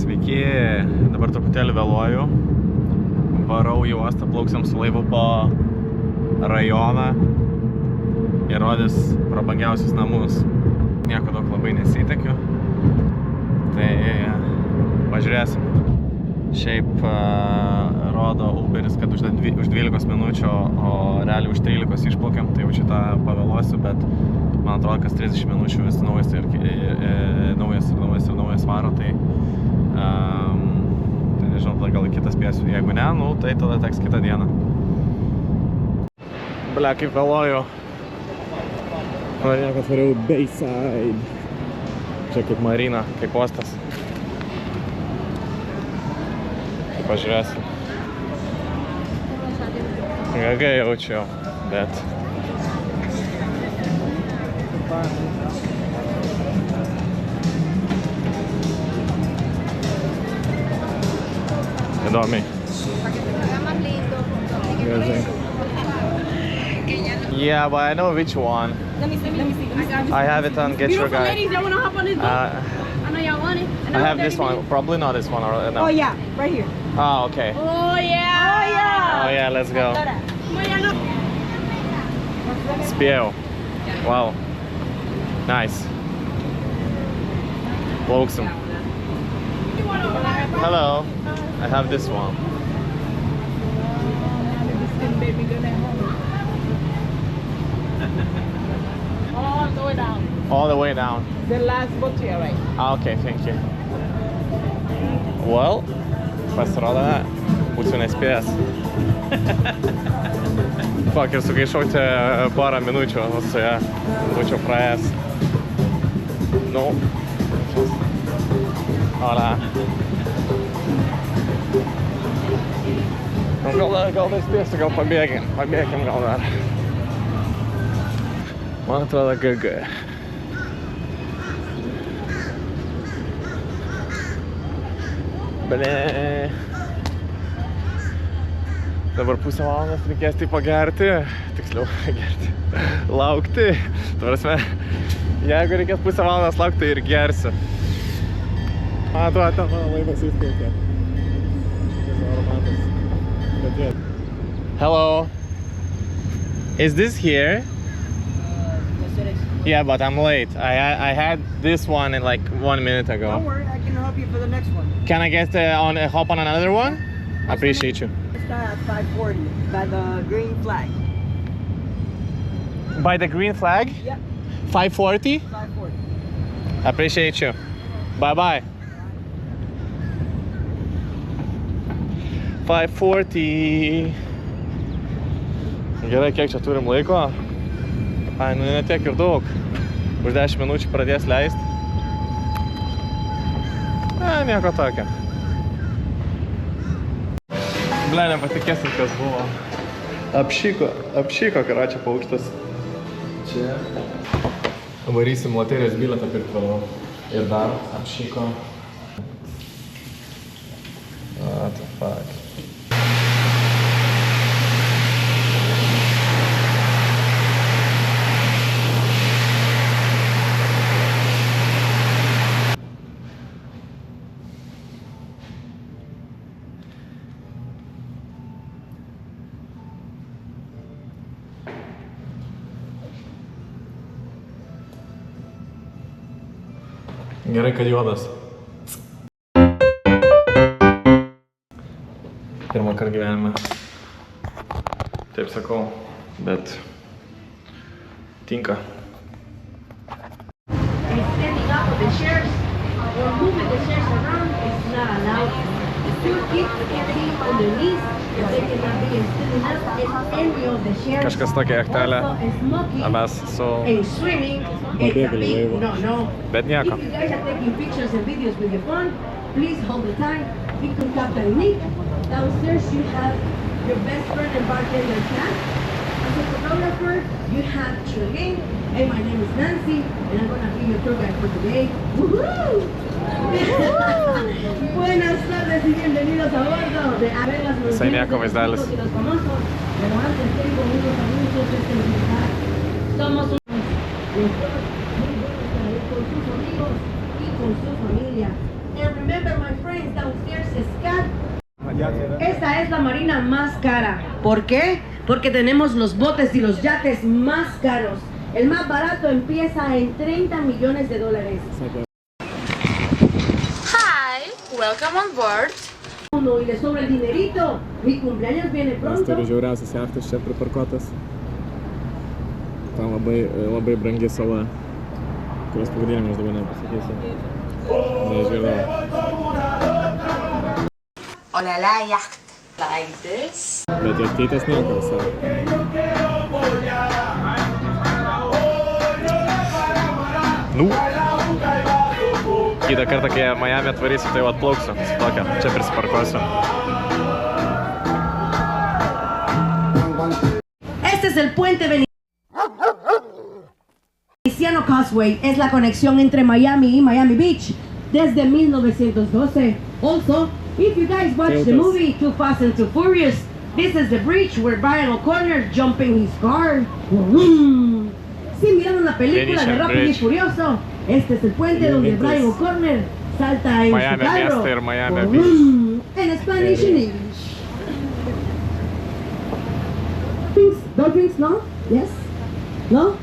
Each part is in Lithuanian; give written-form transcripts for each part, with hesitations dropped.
Sveiki, dabar truputėlį vėluoju. Varau į uostą, plauksim su laivu po rajoną ir rodys prabangiausius namus. Nieko daug labai nesitekiu. Tai pažiūrėsim. Šiaip rodo Uberis, kad už 12 minučių, o realiai už 13 išplaukiam, tai jau šitą pavėluosiu, bet man atrodo, kas 30 minučių vis naujas varo, tai nežinau, tada gal kitą spėsiu. Jeigu ne, nu, tai tada teks kitą dieną. Blia, kaip vėluoju. Norėjau, kad variau Bayside. Čia kaip marina, kaip uostas. Pažiūrėsim. Gerai jaučiu, bet... Įdomiai. Yeah, but I know which one. Let me see. I have it on Get Your Guide. Ladies, y'all want to hop on this boat? I know y'all want it. I have this one. Probably not this one. Or, no. Oh yeah, right here. Oh, okay. Oh yeah. Oh yeah, let's go. Spėjau. Wow. Nice. Plauksim. Hello. I have this one. All the way down. All the way down. The last boat to your right. Okay, thank you. Well, pasirodo, būsiu nespėjęs. Fuck, ir sugaišau porą minučių, su ja būčiau praėjęs. Nu. Hola. Gal dar spėsiu, gal pabėgim gal dar. Man atrodo GG. Ble. Dabar pusę valandos reikės tai pagerti. Tiksliau, gerti. Laukti. Tvarasme, jeigu reikės pusę valandos laukti, tai ir gersiu. Man atrodo, ten mano laivas įskaitė. Hello. Is this here? Yes, it is. Yeah, but I'm late. I had this one in like 1 minute ago. Don't worry, I can help you for the next one. Can I get hop on another one? I appreciate you. It's at 5:40 by the green flag. By the green flag? Yep. 5:40? 5:40. Appreciate you. Bye bye. 5:40. Gerai, kiek čia turim laiko? Ai, nu ne tiek ir daug. Už 10 minučių pradės leisti. Nieko tokio. Ble, nepatikėsit, kas buvo. Apšyko karačio paukštas. Čia. Varysim loterijos bilietą pirkti vėliau. Ir dar apšyko. What the fuck. Gerai, kad juodas. Pirmą kartą gyvenime. Taip sakau, bet tinka. Standing up with the chairs or moving the chairs around is not allowed. Two kids can be on their knees, if they cannot be standing up in any of the chairs. Kažkas tokia ektelė. A mes su... And swimming is a big no. Bet nieko. If you guys are taking pictures and videos with your phone, please hold the time. You can tap the link. Downstairs you have your best friend and bartender chat. As a photographer, you have Charlene. Hey, my name is Nancy, and I'm going to be your tour guide for today. Woohoo! Buenas tardes y bienvenidos a bordo de Avelas los vaizdelis. y los famosos. Pero antes tengo unos anuncios de celebridad. Somos unos muy buenos para ir con sus amigos y con su familia. And remember, remember, my friends, downstairs is cat. Esta es la marina más cara. ¿Por qué? Porque tenemos los botes y los yates más caros. El más barato empieza en $30 millones. Hi, welcome on board. Y le sobra el dinerito. Mi cumpleaños viene Mes pronto. turi žiauriausias jachtas čia priparkuotas. Ten labai brangi sala, kurios pavadinimus dabar nepasakysiu. Neišgirdau. On a la yacht like this. Bet jachtytės nieko visai. Nu. Kitą kartą, kai Miami atvarysiu, tai atplauksiu su tokia. Čia prisiparkuosiu. Este es el puente Veneciano Causeway. Es la conexión entre Miami y Miami Beach desde 1912. Also, if you guys watch the movie Too Fast and Too Furious, this is the bridge where Brian O'Connor jumping his car. Si miraron la película de Rápido y Furioso, este es el puente donde Brian O'Connor salta en su carro. Miami Beach. En Spanish and English. Dolphins, no? Yes? No?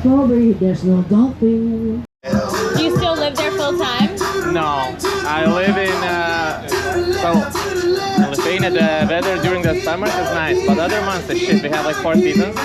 Sorry, there's no dolphin. Do you still live there full time? No, I live in Lithuania. The weather during the summers is nice, but other months is shit. We have like 4 seasons.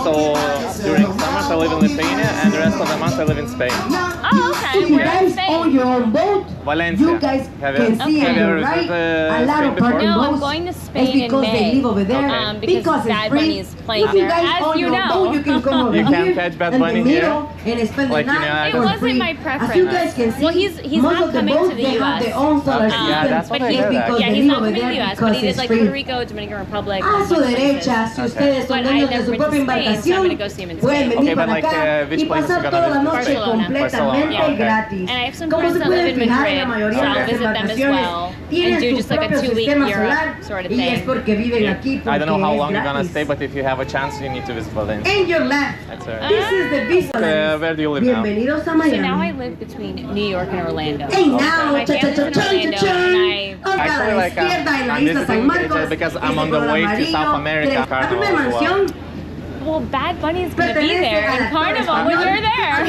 So during summers I live in Lithuania, and the rest of the months I live in Spain. Oh, okay. If you Where in guys own Spain? your own boat, Valencia. you guys Have can you- see have on you the ever right visited, a lot Spain of before? parking No, I'm boats. going to It's Spain in because they May. live over there. Okay. Because it's Bad free. Bunny is playing If you there, guys as own you your know. boat, you can come over You can here catch Bad in Bunny the here? middle and spend Like the in night Niagara? for It wasn't free. my As you preference. guys can see, Well, he's most not of the coming boats, to the they have US. their own solar Yeah, system. that's what I It's heard, because Yeah, they he's live not over coming to the there US, but because he did it's like free. Puerto Rico, Dominican Republic. A a su bunch of derecha, places. si ustedes son But dueños I've de never su been to propia Spain, so I'm embarcación, gonna go see him in pueden Spain. venir Okay, but para like, acá which y places pasar you toda gonna la visit? noche Barcelona. completamente Barcelona, gratis. And I have some Como friends se that live pueden in fijar, en Madrid, la so mayoría de I'll las visit them as embarcaciones well tienen and do su just like a propio 2-week sistema Europe solar sort of y es thing. porque viven aquí I don't know porque how es long you're gonna gratis. stay, but if you have a chance, you need to visit Valencia. In your left, That's alright. this is the Visa Lines. Where do you live now? Bienvenidos a So now I Miami. live between New York and Orlando. Hey now, My family's in Orlando, and Actually, like, I'm visiting just because I'm on the way to Souve America Carnival as well. Well, Bad Bunny is gonna be there in Carnival when you're there.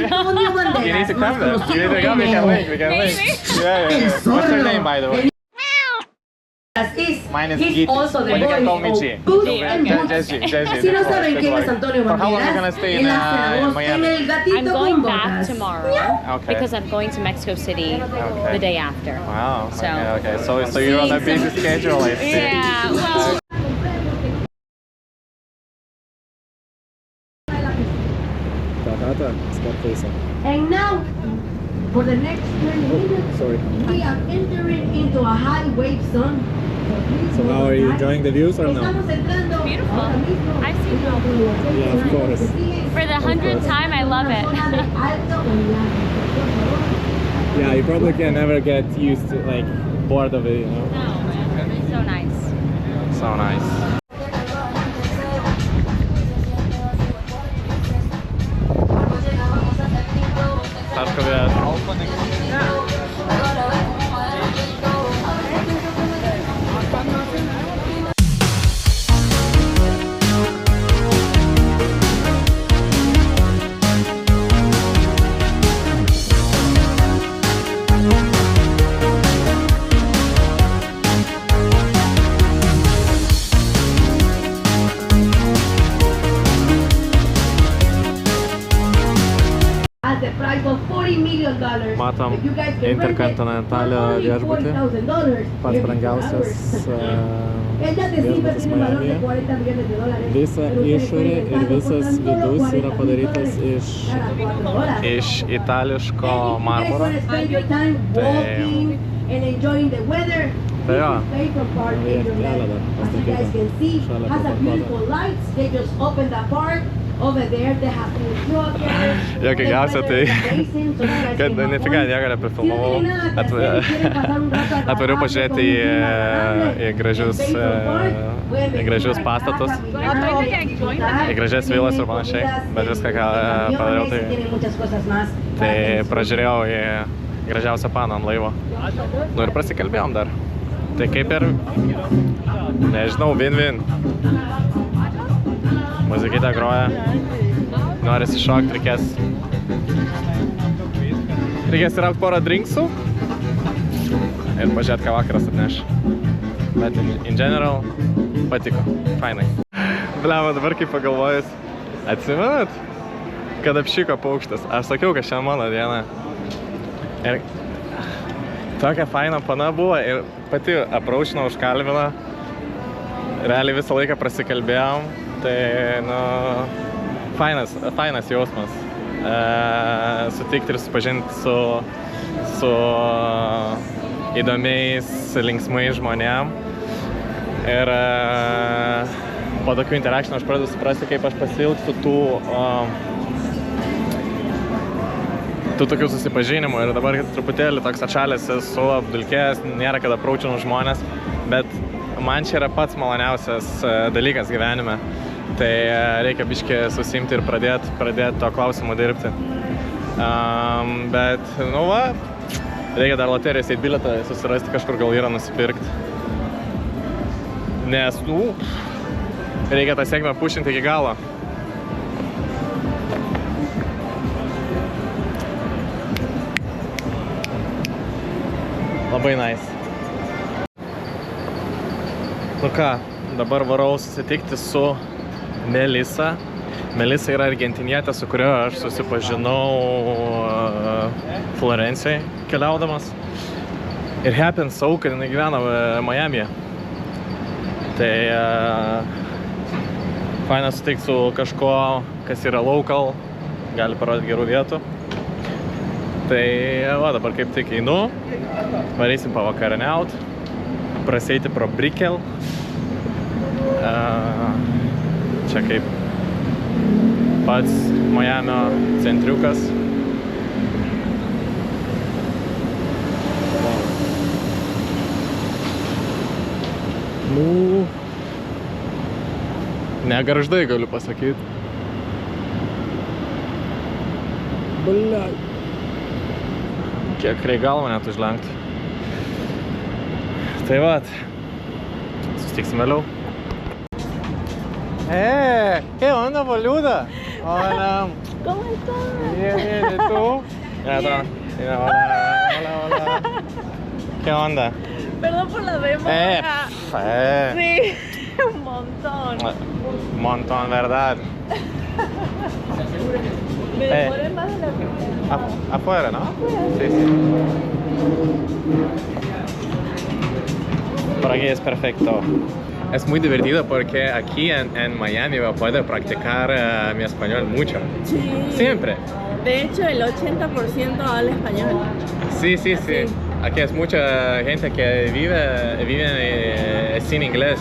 You need to come there. You need to come. We can wait. We can wait. Maybe. Yeah. What's your name, by the way? Mine is He's Giti. also the But you can call voice me of G. Boots G, and okay. Boots. Just G. Si no saben quién es Antonio For how long are you Banderas, gonna stay él in hace la voz en Miami? El Gatito I'm con going back Botas. tomorrow Okay. because I'm going to Mexico City Okay. the day after. Wow. So- Okay. So you're on a busy schedule, I see. Yeah, well, And now, for the next 20 minutes, Sorry. we are entering into a high wave zone. So now are you enjoying the views or no? Estamos entrando Beautiful. ahora mismo I've seen en una Yeah, of course. for the 100th time, I love it. Yeah, you probably can never get used to, like, bored of it, you know? No, so nice. So nice. Сашка, привет. At the price of $40 million. Matom If you guys can rent it, interkontinentalio for only viešbutį. $40,000 Pats every brangiausias hour. El yate siempre viešbutis tiene un valor de Miamyje. $40 millones. Visa Pero ustedes išorė pueden ir rentarlo visas por tan solo vidus yra $40,000 padarytas iš cada 4 horas. itališko And if you guys marmuro. wanna spend your time walking and enjoying the weather, Tai this jo. is Paper Park Labai in your erdvėlė left. dar As you guys pastatyta. can see, Šalia has a Paper beautiful lights. They just opened the park. Over there they have food truckers. Juokingiausia tai, kad kad nefiga nieko neprifilmavau. Atvariau pažiūrėti į gražius pastatus, į gražias vilas ir panašiai, bet viską, ką padariau, tai pražiūrėjau gražiausią paną ant laivo. Nu ir prasikalbėjom dar. Tai kaip ir, nežinau, win-win. Muzikytė groja. Norisi šokti, reikės įraukt porą drinksų. Ir pažiūrėt, ką vakaras atneš. Bet in general patiko. Fainai. Blema, dabar kaip pagalvojus. Atsimenat, kad apšiko paukštis. Aš sakiau, kad šiandien mano diena. Ir tokia faina pana buvo ir pati apraušino, užkalbino. Realiai visą laiką prasikalbėjom. Tai, nu, fainas jausmas. Sutikti ir supažinti su įdomiais, linksmais žmonėm. Ir po tokių interakcijų aš pradedu suprasti, kaip aš pasiilgstu tų tokių susipažinimų. Ir dabar truputėlį toks atšalęs esu, apdulkėjęs, nėra kada apraučinu žmonės, bet man čia yra pats maloniausias dalykas gyvenime. Tai reikia biškį susimti ir pradėti to klausimu dirbti. Bet, nu va, reikia dar loterijos eit bilietą, susirasti kažkur gal yra nusipirkti. Nes, nu, reikia tą sėkmę pušinti iki galo. Labai nice. Nu ką, dabar varau susitikti su Melisa. Melisa yra argentinietė, su kurio aš susipažinau Florencijai keliaudamas. Ir happen so, kad jinai gyvena Miamyje. Tai faina sutikti su kažko, kas yra local, gali parodyti gerų vietų. Tai va, dabar kaip tik einu, varysim pavakariniaut, praseiti pro Brickell. Čia kaip pats Miamio centriukas. Nu, negarždai galiu pasakyti. Blia. Kiek reik galvą net užlenkti. Tai vat, sustiksim vėliau. ¿Qué onda, boluda? Hola. ¿Cómo estás? Bien, ¿y tú? Hola. ¿Qué onda? Perdón por la demora. Sí, un montón. Un montón, ¿verdad? Me demoré más de la primera. Afuera, ¿no? Sí. Por aquí es perfecto. Es muy divertido porque aquí en Miami voy a poder practicar mi español mucho. Sí. Siempre. De hecho, el 80% habla español. Sí. Aquí es mucha gente que vive sin inglés.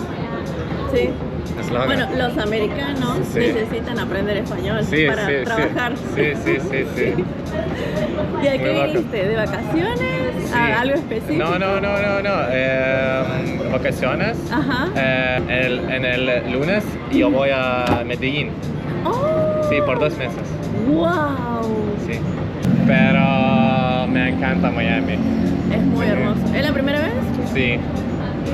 Sí. Es loca. Bueno, los americanos necesitan aprender español para trabajar. Sí. ¿Y a qué viniste? ¿De vacaciones? Sí. ¿A algo específico? No. Vacaciones. Ajá. En el lunes yo voy a Medellín. Oh. Sí, por 2 meses. ¡Wow! Sí. Pero me encanta Miami. Es muy hermoso. ¿Es la primera vez? Sí.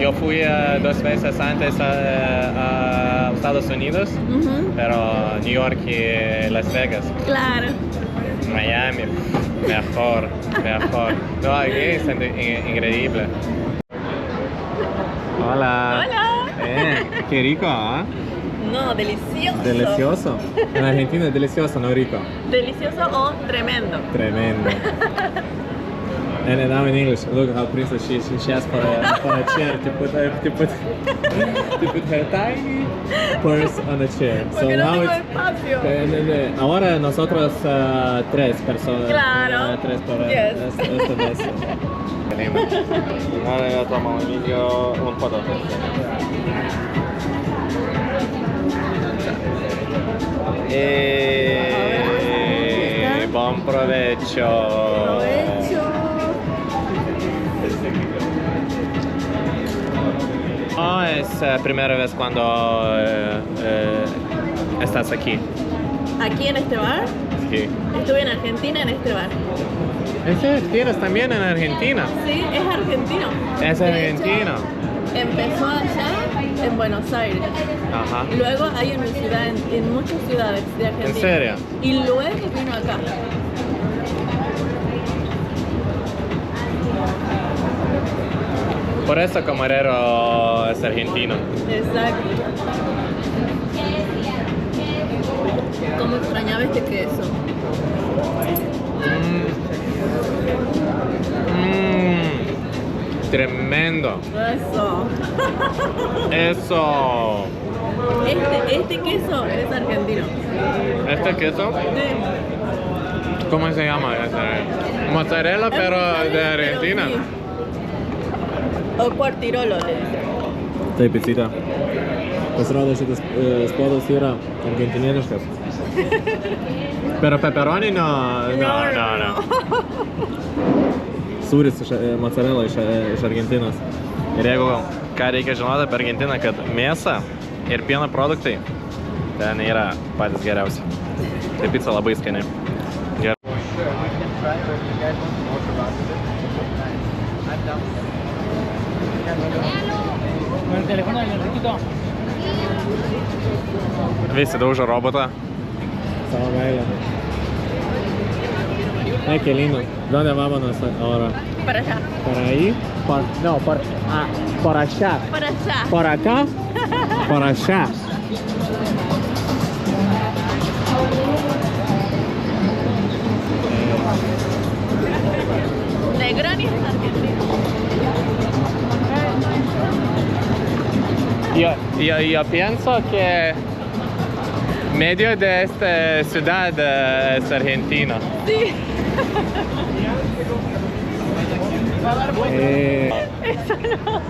Yo fui 2 veces antes a Estados Unidos, pero New York y Las Vegas. Claro. Miami, mejor. No, aquí es increíble. Hola. Qué rico, ¿eh? No, delicioso. Delicioso. En Argentina es delicioso, no rico. Delicioso o tremendo. Tremendo. And now in English, look how princess she asked for a chair to put her tiny purse on a chair. Porque no tengo espacio. Ahora nosotros 3 personas. Claro. 3 por Yes. esta vez. Ahora yo tomo un video, un foto. Buon provecho. No, es primera vez cuando estás aquí. ¿Aquí en este bar? Sí. Estuve en Argentina en este bar. Ese tienes también en Argentina. Sí, es argentino. Es De argentino. hecho, empezó allá en Buenos Aires. Ajá. Luego hay en mi ciudad, en muchas ciudades de Argentina. ¿En serio? Y luego vino acá. Por eso camarero es argentino. Exacto. ¿Cómo extrañaba este queso? Tremendo. Eso. Eso. Este queso es argentino. ¿Este queso? Sí. ¿Cómo se llama? Mozzarella, pero de Argentina. Sí. O cuartirolo le dicen. Taip, Picita. Pasirodo šitas spodas yra argentinietiškas. Pero pepperoni no. Sūris mozzarella iš Argentinos. Ir jeigu ką reikia žinoti apie Argentiną, kad mėsa ir pieno produktai ten yra patys geriausi. Tai pica labai skani. Visi daužo robotą. Savo meilę. Qué lindo. ¿Dónde vámonos ahora? Para allá. ¿Para ahí? No, por allá. Para allá. ¿Por acá? Por allá. Negroni es argentino. Yo pienso que medio de esta ciudad es argentino. Sí. Eso no.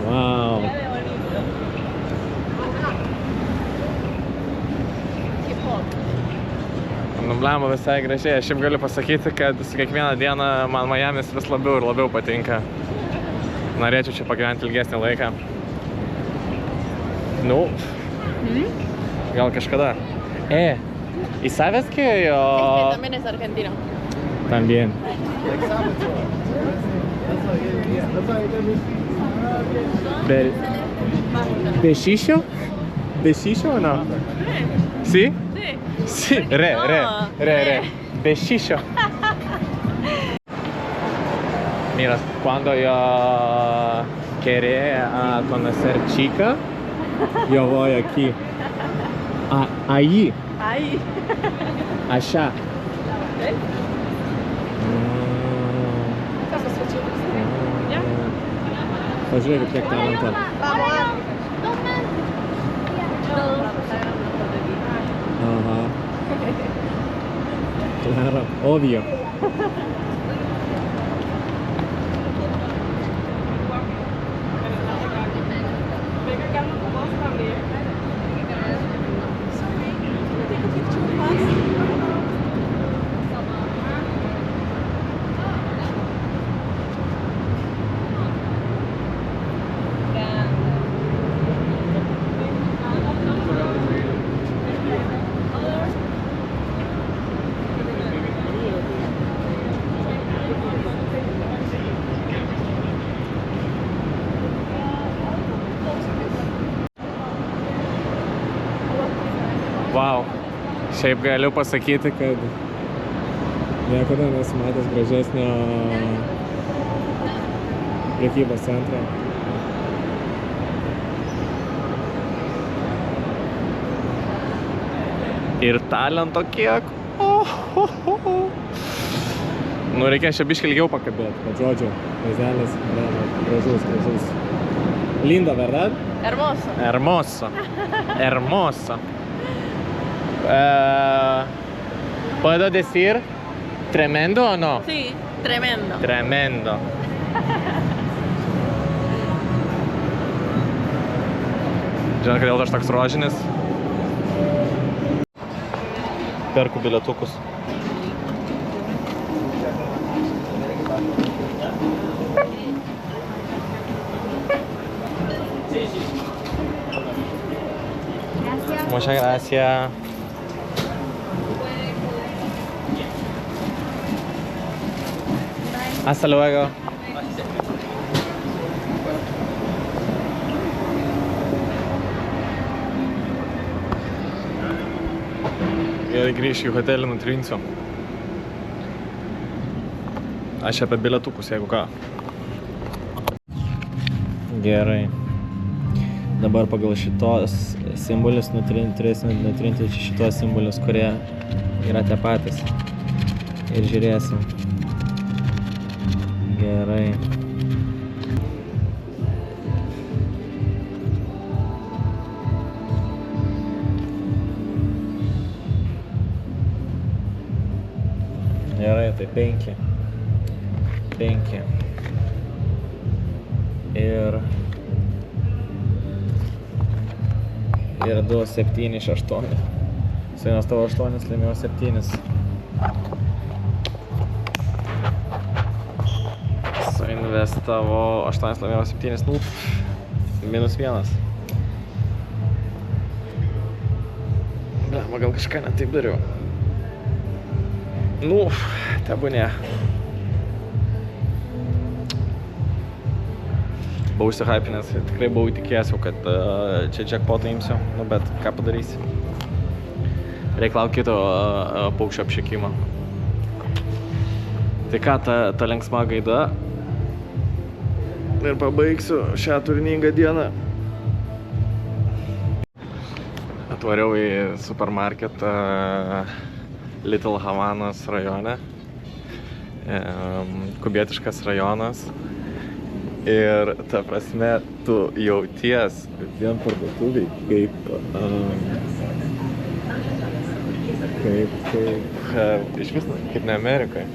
Wow. Nublemo visai gražiai. Aš šiaip galiu pasakyti, kad su kiekvieną dieną man Miamis vis labiau ir labiau patinka. Norėčiau čia pagyventi ilgesnį laiką. Nu, gal kažkada. ¿Y sabes que yo...? Este también es argentino. También. ¿Beshicho? ¿Beshicho o no? ¿Sí? Sí. Sí, re. Beshicho. Mira, cuando yo quería conocer chica, yo voy aquí. Ahí. Ahí. Allá. Pažiūrėkit, kiek talento. Aha. Claro, obvio. Wow. Šiaip galiu pasakyti, kad niekada nesu matęs gražesnio prekybos centro. Ir talento kiek. Nu, reikia čia biškį ilgiau pakabėti, bet žodžiu, vaizdelis gražus. Lindo, ¿verdad? Hermoso. Hermoso. ¿Puedo decir tremendo o no? Sí, tremendo. Tremendo. Žinai, kodėl aš toks rožinis? Perku bilietukus. Muchas gracias. Hasta luego. Ir grįšiu į hotelį, nutrinsiu. Aš apie bilietukus, jeigu ką. Gerai. Dabar pagal šitos simbolius turėsime nutrinti šitos simbolius, kurie yra tie patys. Ir žiūrėsim. Gerai. Gerai, tai 5. Ir 2, 7, 8. Suinvestavo 8, laimėjau 7. Suinvestavo 8, laimėjau 7, nu, -1. Gal kažką ne taip dariau. Nu, tebūnė. Buvau užsihypinęs, tikrai buvau tikėjęs, kad čia jackpotą imsiu, nu bet ką padarysi. Reikia laukti kito paukščio apšėkimo. Tai ką, ta linksma gaida. Ir pabaigsiu šią turiningą dieną. Atvariau į supermarketą Little Havanos rajone. Kubietiškas rajonas. Ir ta prasme, tu jauties vien parduotuviai kaip iš vis kaip ne Amerikoje.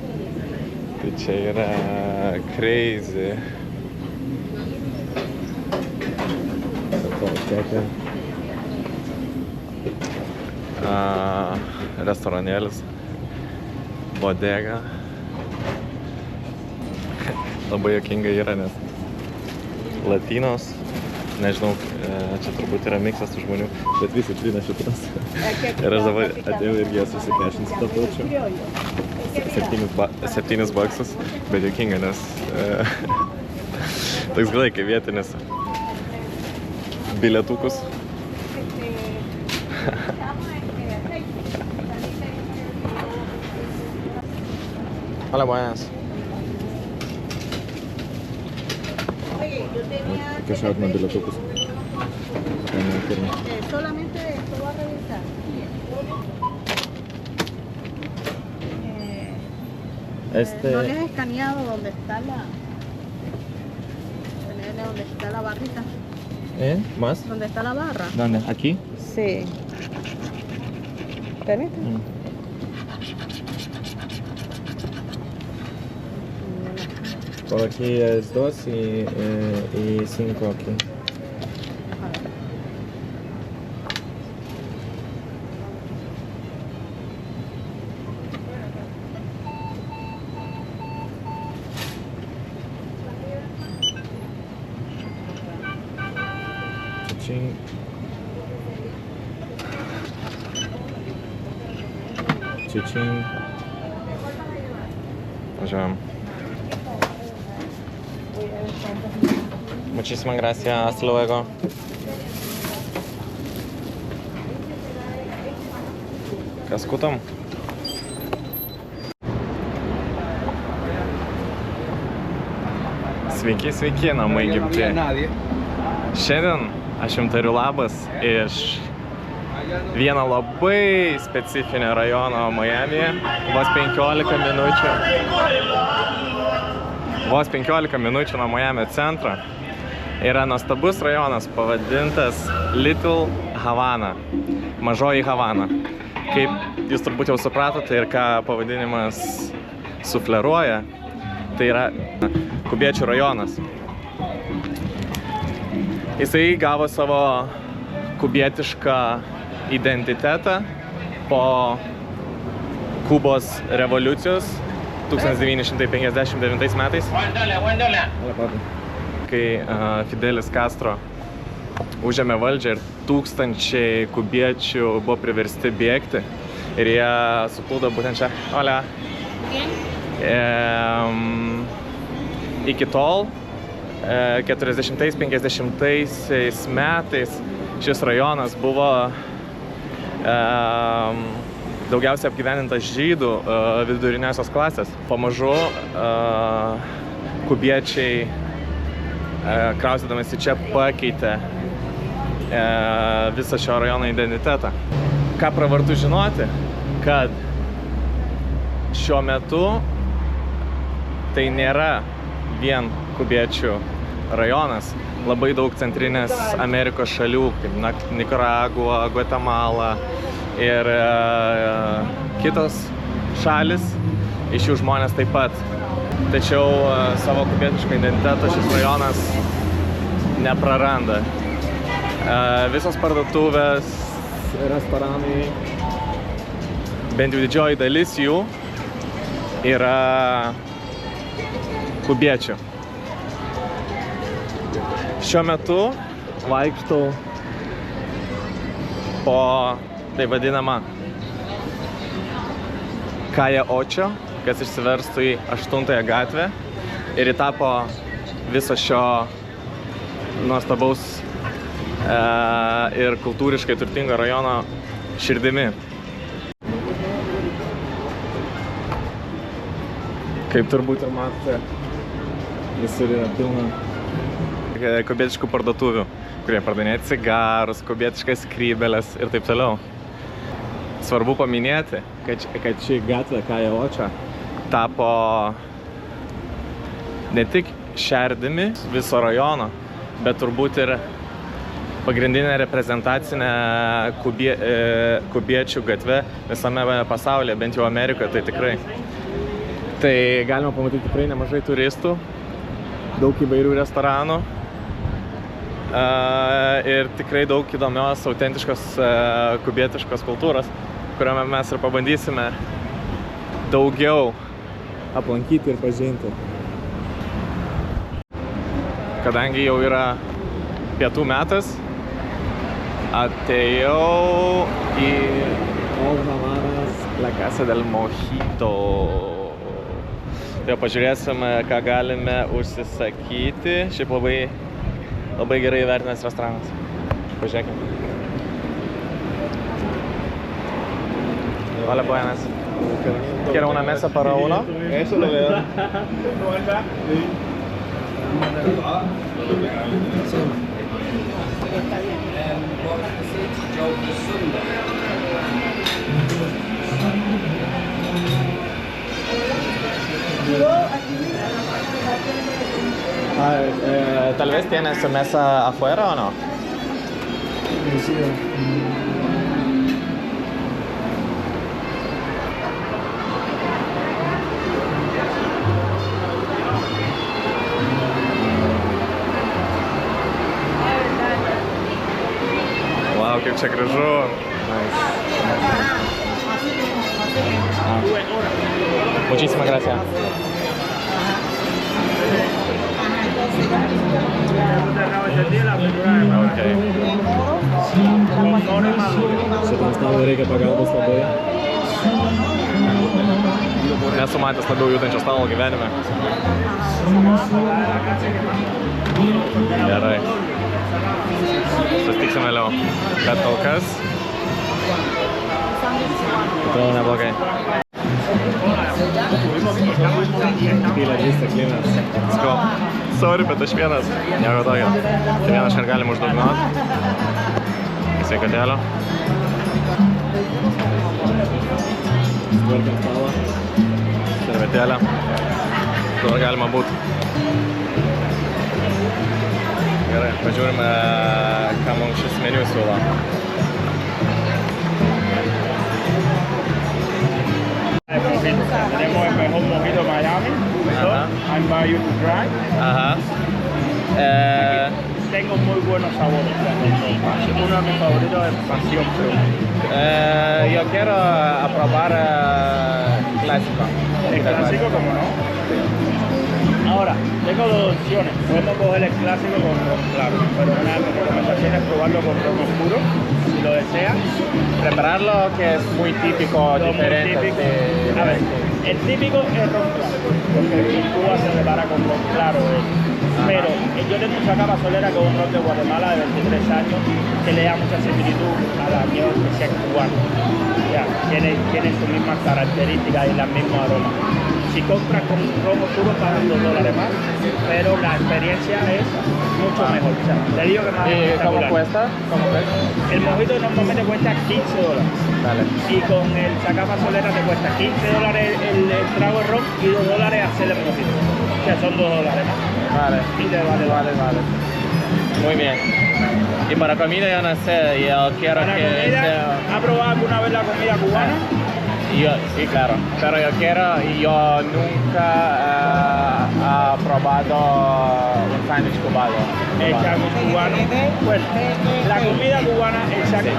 Tai čia yra crazy. Restoranėlis, bodega. Labai juokinga yra, nes latinos, nežinau, čia turbūt yra miksas tų žmonių, bet visi trina šitas. Ir aš dabar atėjau irgi jas susikešinti tą taučių. 7 baksus, bet juokinga, nes toks galai kaip vietinis bilietukus. Hola, buenas. ¿Qué se llama bilietukus? Solamente esto va a revisar. ¿No les has escaneado donde está la barrita? ¿Más? ¿Dónde está la barra? ¿Dónde? ¿Aquí? Sí. ¿Tenés? Por aquí es 2 y 5 aquí. Чичing. Чичing. Važiuojam. Muchísimas gracias, hasta luego. Kas skutam? Sveiki, sveiki, namai gimti. Šiandien aš jums tariu labas iš vieno labai specifinio rajono Miamyje. Vos 15 minučių nuo Miamio centro. Yra nuostabus rajonas pavadintas Little Havana, Mažoji Havana. Kaip jūs turbūt jau supratote ir ką pavadinimas sufleruoja, tai yra kubiečių rajonas. Jisai gavo savo kubietišką identitetą po Kubos revoliucijos 1959 metais. Kai Fidelis Castro užėmė valdžią ir tūkstančiai kubiečių buvo priversti bėgti ir jie suplūdo būtent čia. Hola. Iki tol, 40-50 metais šis rajonas buvo daugiausiai apgyvendintas žydų viduriniosios klasės. Pamažu kubiečiai, kraustydamasi čia, pakeitė visą šio rajono identitetą. Ką pravartu žinoti, kad šiuo metu tai nėra vien kubiečių rajonas. Labai daug Centrinės Amerikos šalių, kaip Nikaragua, Gvatemala ir kitos šalis, iš jų žmonės taip pat. Tačiau savo kubietiško identiteto šis rajonas nepraranda. Visos parduotuvės, restoranai, bent jau didžioji dalis jų yra kubiečių. Šiuo metu vaikštau po tai vadinamą Calle Ocho, kas išsiverstų į 8-ąją gatvę ir tapo viso šio nuostabaus ir kultūriškai turtingo rajono širdimi. Kaip turbūt ir matote, visur yra pilna kubietiškų parduotuvių, kurie pardavinėja cigarus, kubietiškas skrybėles ir taip toliau. Svarbu paminėti, kad ši gatvė Calle Ocho tapo ne tik šerdimi viso rajono, bet turbūt ir pagrindinė reprezentacinė kubiečių gatve visame pasaulyje, bent jau Amerikoje, tai tikrai. Tai galima pamatyti tikrai nemažai turistų, daug įvairių restoranų ir tikrai daug įdomios, autentiškos kubietiškos kultūros, kuriame mes ir pabandysime daugiau aplankyti ir pažinti. Kadangi jau yra pietų metas, atėjau į Old Havanas La Casa del Mojito. Tai pažiūrėsim, ką galime užsisakyti. Šiaip labai gerai įvertinęs restoranas. Pažiūrėkime. Hola, buenas. ¿Quiero una mesa para uno? Eso lo veo. Tal vez tienes mesa afuera o no? Sí. Wow, kaip čia gražu. Muchísimas gracias. Okay. Šitam stalui reikia pagalbos labai. Nesu matęs labiau judančio stalo gyvenime. Gerai. Susitiksim vėliau. Bet kol kas atrodo neblogai. Let's go. Sorry, bet aš vienas. Nieko tokio. Tai vieną šiandien galim uždognuot. Sveikatėlio. Tvarkant stalą. Servetėlę. Dabar galima būt. Gerai, pažiūrime, ką mums šis meniu siūlo. Tenemos el mejor mojito Miami. I invite you to try. Tengo muy buenos sabores. Uno de mis favoritos es Pasión Fruit. Yo quiero probar clásico. El clásico, como no. Ahora, tengo dos opciones. Podemos coger el clásico con ron claro, pero una de mis recomendaciones es probarlo con ron oscuro. si lo desean. Prepararlo, que es muy típico, Lo muy diferente. típico. de- A ver, el típico es ron claro, porque en Cuba se prepara con ron claro. Pero yo tengo un sacapa solera que es un ron de Guatemala de 23 años que le da mucha similitud a la añejo especial cubano. Ya, tiene sus mismas características y las mismas aromas. Si compras con ron oscuro pagas $2 más, pero la experiencia es mucho mejor. O sea, te digo que más ¿Y cómo espectacular. cuesta? ¿Cómo cuesta? El mojito normalmente cuesta $15. Vale. Y con el sacapa solera te cuesta $15 el trago de ron y $2 hacer el mojito. O sea, son $2 más. Vale. Y te vale. Muy bien. Y para comida yo no sé, yo quiero Para que comida, sea... ¿has probado alguna vez la comida cubana? Yo, sí, claro. Pero yo nunca he probado un sándwich cubano. El sándwich cubano. Bueno, la comida cubana,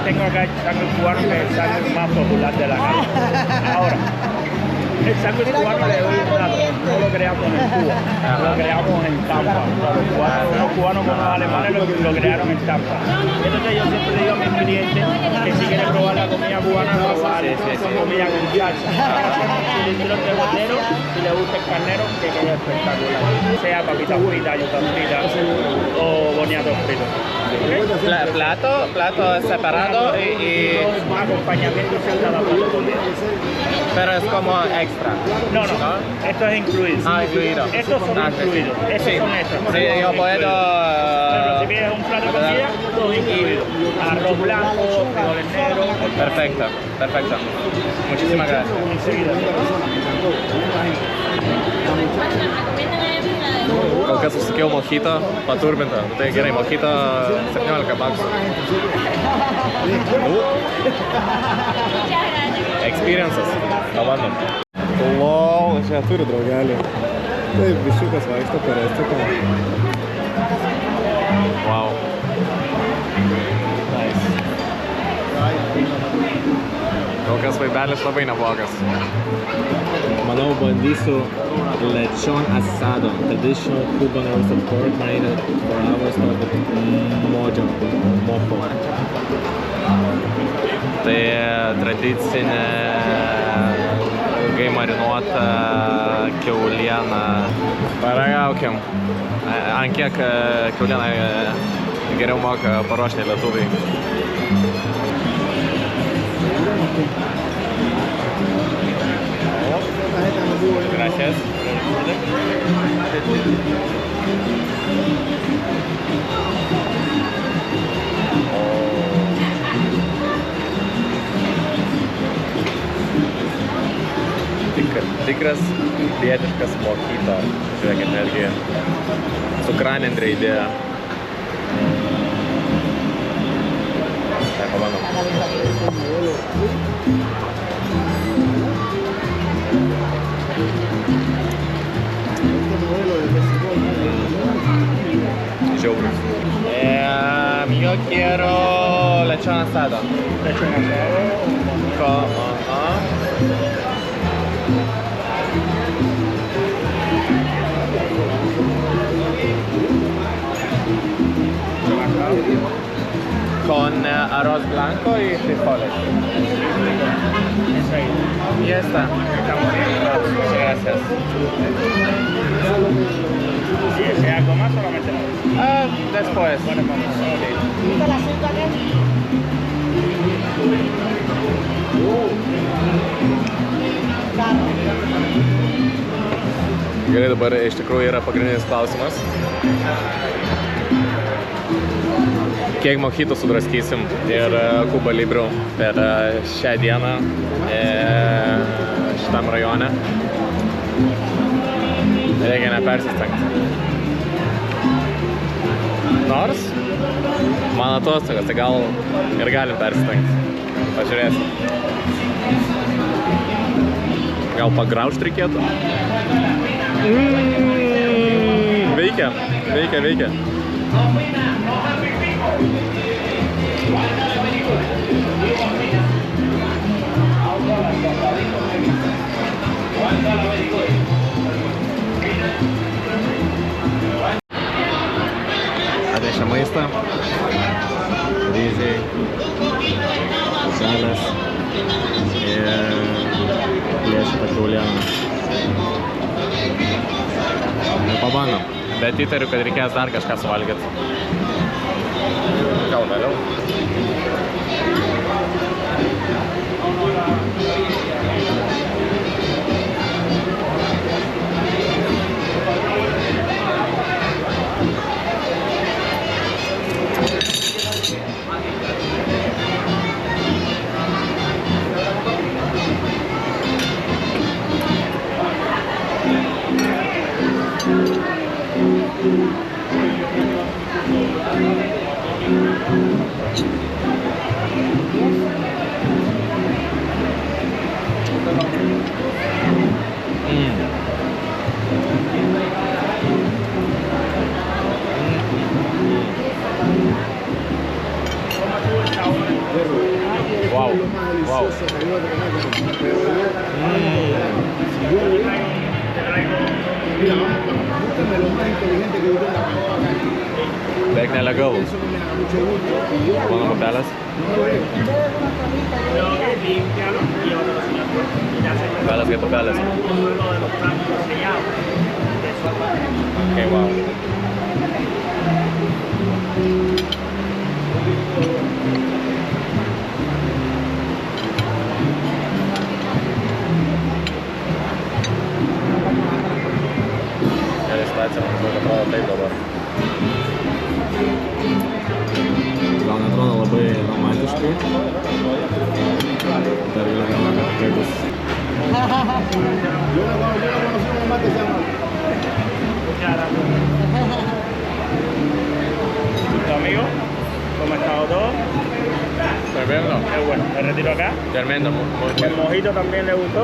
tengo acá el sándwich cubano, que es el sándwich más popular de la calle. Ahora, el sándwich cubano le doy un dato, no lo creamos en Cuba, lo creamos en Tampa. Los cubanos con los alemanes lo crearon en Tampa. Entonces yo siempre le digo a mis clientes que si quieren probar la comida cubana, probar comida con salsa. Hacemos cilindros de cordero, si le gusta el carnero, que quede espectacular. Sea papitas fritas, yucas fritas o boniatos fritos. ¿Okay? Plato separado y... Acompañamiento salsa de comida. Pero es como extra. No, esto es incluido. Ah, incluido. Estos son sí. incluidos. Estos Sí. son extras. Sí, yo puedo... Pero si pides un plato de comida, todo incluido. Arroz blanco, frijoles negros. Perfecto. Muchísimas gracias. Enseguida. Kol kas užsikiau mojito paturbintą. Tai gerai, mojito 17 baksų. Experiences. Pabandom. Lol, aš ją turiu draugelį. Taip, bišiukas vaikšto per estiką. Wow. Nice. Kol kas vaibelis labai neblogas. Manau, bandysiu lechon asado, traditional Cuban roasted pork marinated for hours with mojo. Tai tradicinė ilgai marinuota kiauliena. Paragaukim. Ant kiek kiaulieną geriau moka paruošti lietuviai. Gracias. Tikras pietiškas mojito. Žiūrėkit, netgi cukranendrė idėja. Tai pabandom. Žiaurus. Yo quiero lechón asado. Lechón asado. Con arroz blanco y frijoles. Y ya está. Muchas gracias. Si desea algo más, solamente no. Después. Gerai, dabar iš tikrųjų yra pagrindinis klausimas. Kiek mojitų sudraskysim ir Cuba Libre per šią dieną šitam rajone. Reikia nepersistengti. Nors, man atostogas, tai gal ir galim persistengti. Pažiūrėsim. Gal pagraužt reikėtų? Veikia. Atnešė maistą. Ryžiai. šitą kiaulieną. Pabandom. Bet įtariu, kad reikės dar kažką suvalgyti. Gal vėliau. Wow, wow. Beveik nelegalus. Mano pupelės. Pupelės kaip pupelės. Okay, wow. Situacija, man atrodo taip dabar. Gal netrodo labai romantiškai. Dar vėliau galvoju, kad tikrai bus. ¿Tu amigo? ¿Cómo ha estado todo? Tremendo. Qué bueno. ¿Me retiro acá? Tremendo, muy ¿El bueno. mojito también le gustó?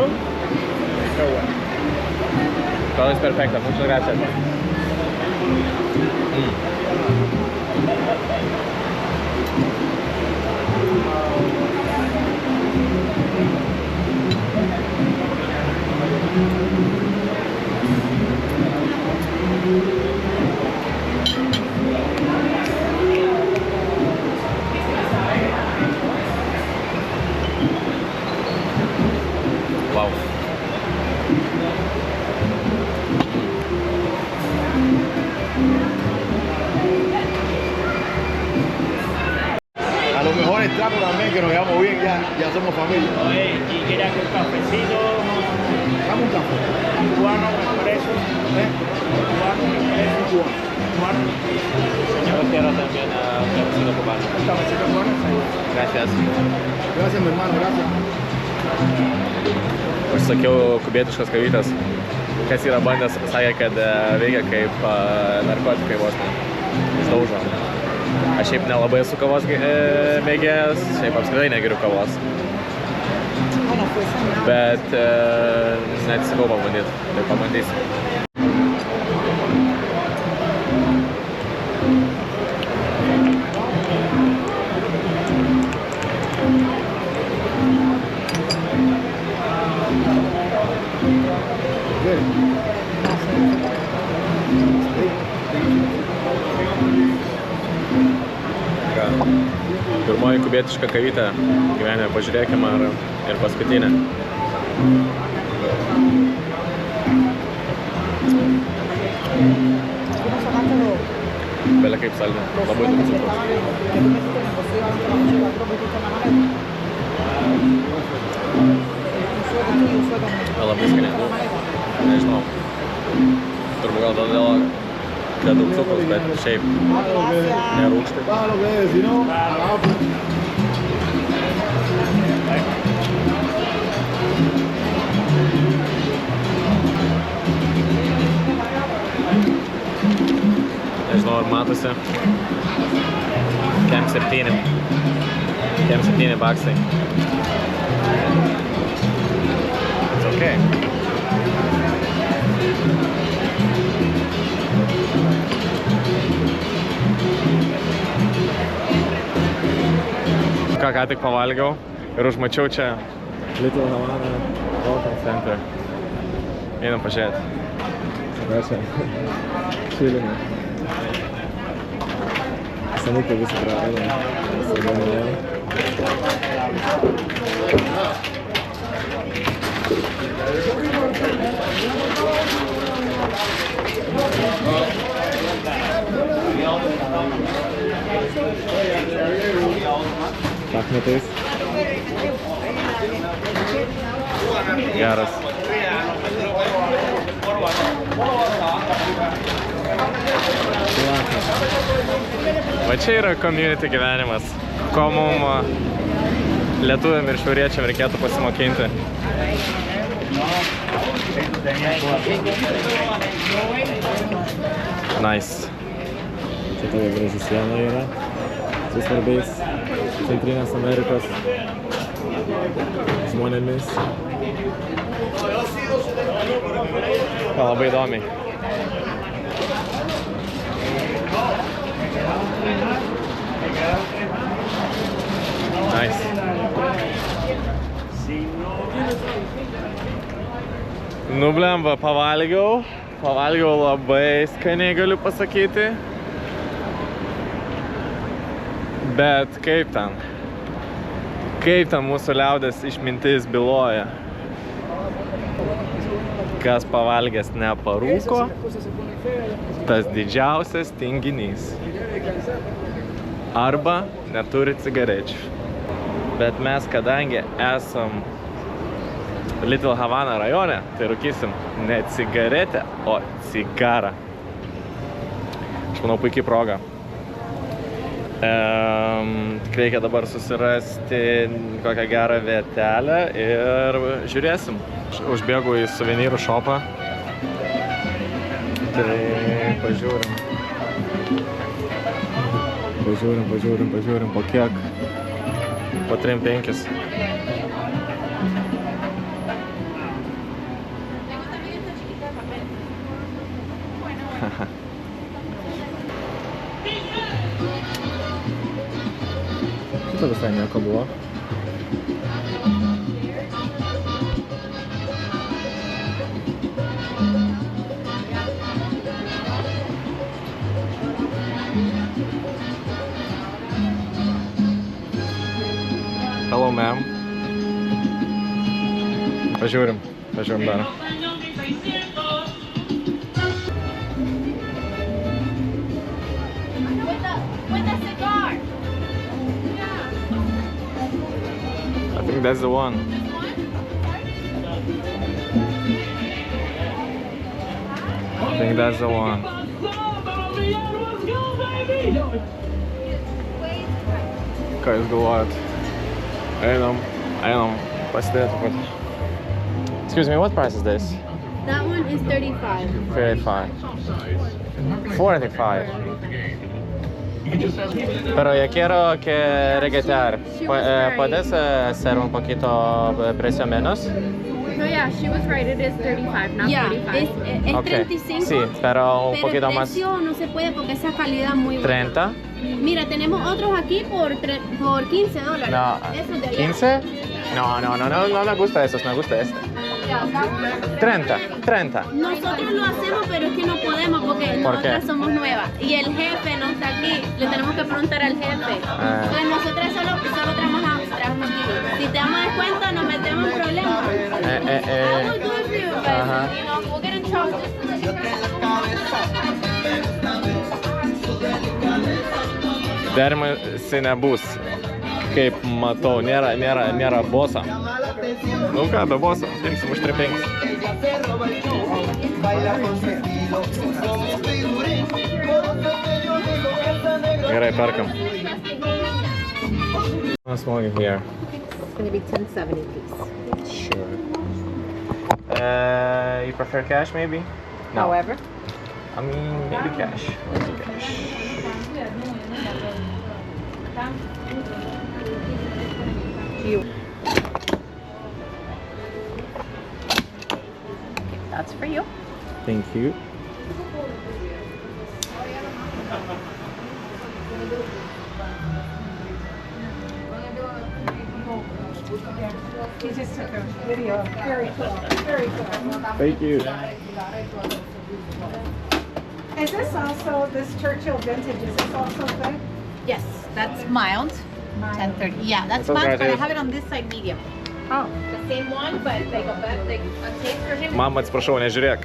Qué bueno. Todo es perfecto, muchas gracias. Wow. A lo mejor el trato también, que nos llevamos bien, ya somos familia. Oye, ¿y querías que un cafecito? Dame un café. Cubano, expreso. Cubano, expreso. Cubano. Yo quiero también un cafecito cubano. Un cafecito cubano, seguro. Gracias. Gracias, mi hermano, gracias. Užsakiau kubietiškas kavytes. Kas yra bandęs, sakė, kad veikia kaip narkotikai vos ne. Išdaužo. Aš šiaip nelabai esu kavos mėgėjas, šiaip apskritai negeriu kavos. Bet neatsisakau pabandyti, tai pabandysiu. Pirmoji kubietiška kavytė gyvenime, pažiūrėkime ir paskutinė. Belia kaip saldė, labai daug cukraus. Labai skaniai, nežinau. Turbūt gal todėl, kad daug cukraus, bet šiaip nerūgštai. Nežinau, ar matosi. Kem 7 baksai. It's okay. Ką tik pavalgiau ir užmačiau čia Little Havana Walking Center. Einam pažiūrėti. Ačiū. Šilinė. Senukai visi praeidom. Sėdėmėjom. Šachmatais. Geras. Va čia yra community gyvenimas, ko mums lietuviam ir šiauriečiam reikėtų pasimokinti. Nice. Čia tokia graži siena yra su svarbiais Centrinės Amerikos žmonėmis. Labai įdomiai. Nice. Nublemba, pavalgiau labai skaniai, galiu pasakyti. Bet kaip ten mūsų liaudės išmintis byloja. Kas pavalgęs neparūko, tas didžiausias tinginys. Arba neturi cigarečių. Bet mes, kadangi esam Little Havana rajone, tai rūkysim ne cigaretę, o cigarą. Aš manau, puikiai proga. Tik reikia dabar susirasti kokią gerą vietelę ir žiūrėsim. Užbėgu į suvenyrų šopą. Tai pažiūrim. Pažiūrim, po kiek. Po 3-5. Šitą visai nieko buvo. Hello, ma'am. Pažiūrim dar. I think that's the one. Ką jūs galvojat? Einam, pasidėti pat. Excuse me, what price is this? That one is 35. 35. 45. Pero yo quiero que regatear. ¿Puedes hacer un poquito precio menos? No, yeah, she was right. It is 35, not Yeah, 45. es Okay. 35. Sí, pero un poquito el más. precio no se puede porque esa calidad muy buena. 30. Mira, tenemos otros aquí por $15. No, Esos de allá. 15. No me gusta esos, me gusta este. 30. Nosotros lo hacemos, pero es que no podemos porque ¿Por qué? nosotras somos nuevas. Y el jefe no está aquí. Le tenemos que preguntar al jefe. Entonces nosotras solo trabajamos aquí. Si te damos descuento, nos metemos en problemas. I will do it for you, but Ajá. you know, we'll get in trouble. Dermasi nebus. Kaip matau, nėra boso. Nu ką, be boso, pirksim už 3-5. Gerai, perkam. I'm smoking here. It's going to be $10.70 please. Sure. You prefer cash maybe? No. However. I mean, maybe cash. That's for you. Thank you. He just took a video. Very cool. Very cool. Thank you. Is this also, this Churchill vintage, is this also thick? Yes, that's mild. 10:30. Yeah, that's That's mild, but I right. have it on this side medium. Oh. The same one, but like a taste version. Mama, atsiprašau, nežiūrėk.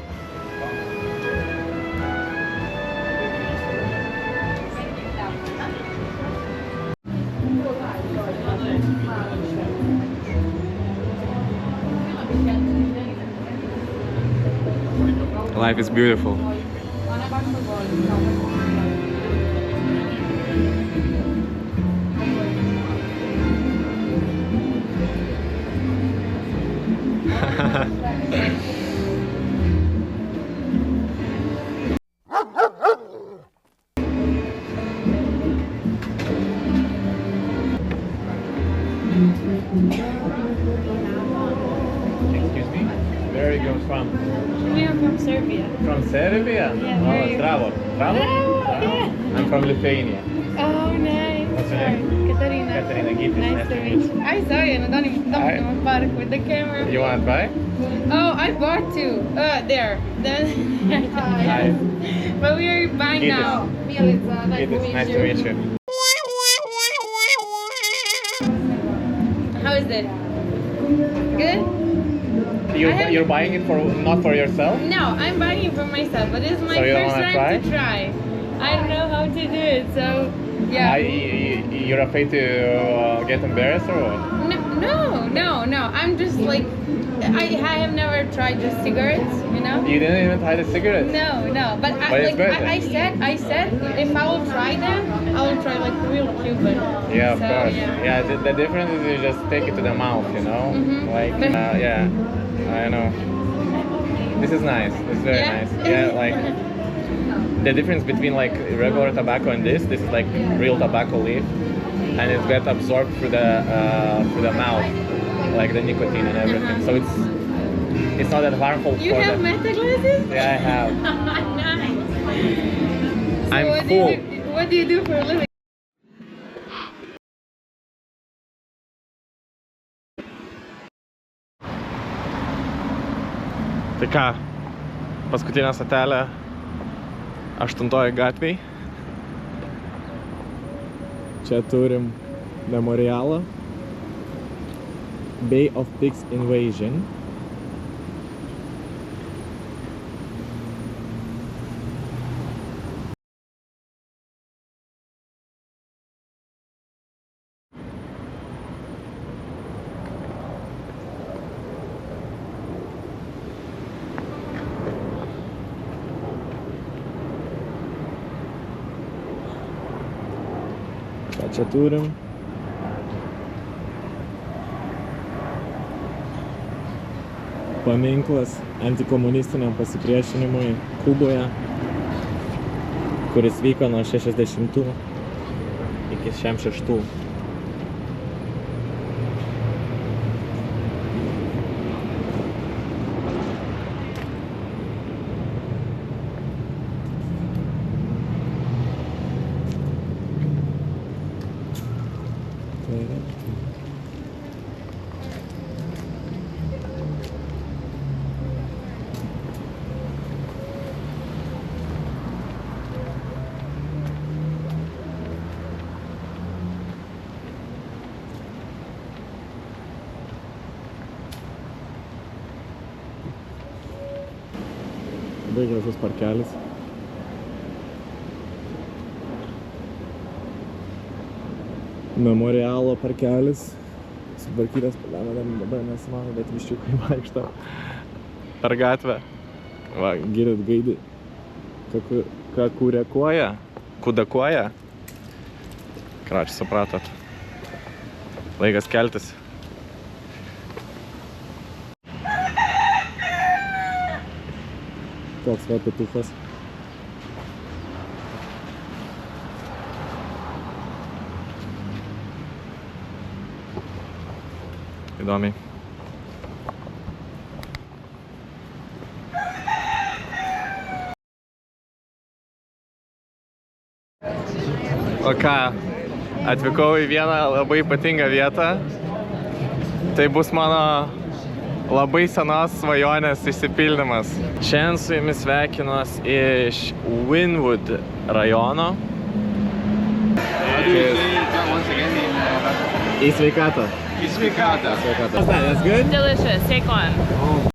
Life is beautiful. Excuse me? Where are you from? We are from Serbia. From Serbia? Yeah, where are you? Zdravo. Zdravo? Yeah. I'm from Lithuania. Oh, nice. What's your name? Katarina. Katarina Gytis. Nice to meet you. I saw you in the Donington Park with the camera. You want to try? Oh, I bought two. There. Hi. But we are buying Gytis. now. Gytis, nice to meet you. How is it? Good? You're buying it not for yourself? No, I'm buying it for myself, but it's my So you don't first wanna time to try. I don't know how to do it, so yeah. You're afraid to get embarrassed or what? No. I'm just like, I have never tried just cigarettes, you know? You didn't even try the cigarettes? No. But it's good then. I said if I will try them, I will try like real Cuban. Yeah, of So, course. yeah. Yeah, the difference is you just take it to the mouth, you know? Mhm. Like, But- yeah, I know. This is nice. It's very Yeah? nice. Yeah, like the difference between like regular tobacco and this is like real tobacco leaf, and it gets absorbed through the mouth, like the nicotine and everything. So it's not that harmful You for have the. meta glasses? Yeah, I have. Nice. So I'm what full. What do you do for a living? Tai ką, paskutinė stotelė 8 gatvėj. Čia turim memorialą Bay of Pigs Invasion. Ką čia turim? Paminklas antikomunistiniam pasipriešinimui Kuboje, kuris vyko nuo 60 iki 66. Labai gražus parkelis. Memorialo parkelis. Sutvarkytas, dabar nesimano, bet viščiukai vaikšto per gatvę. Va, girdit gaidį, ką kudakuoja. Kračiai, supratot. Laikas keltis. Toks va petufas. Įdomiai. O ką, atvykau į vieną labai ypatingą vietą. Tai bus mano labai senos svajonės išsipildymas. Šiandien su jumis sveikinuos iš Wynwood rajono. Į sveikatą. How's that? That's good? Delicious. Take one.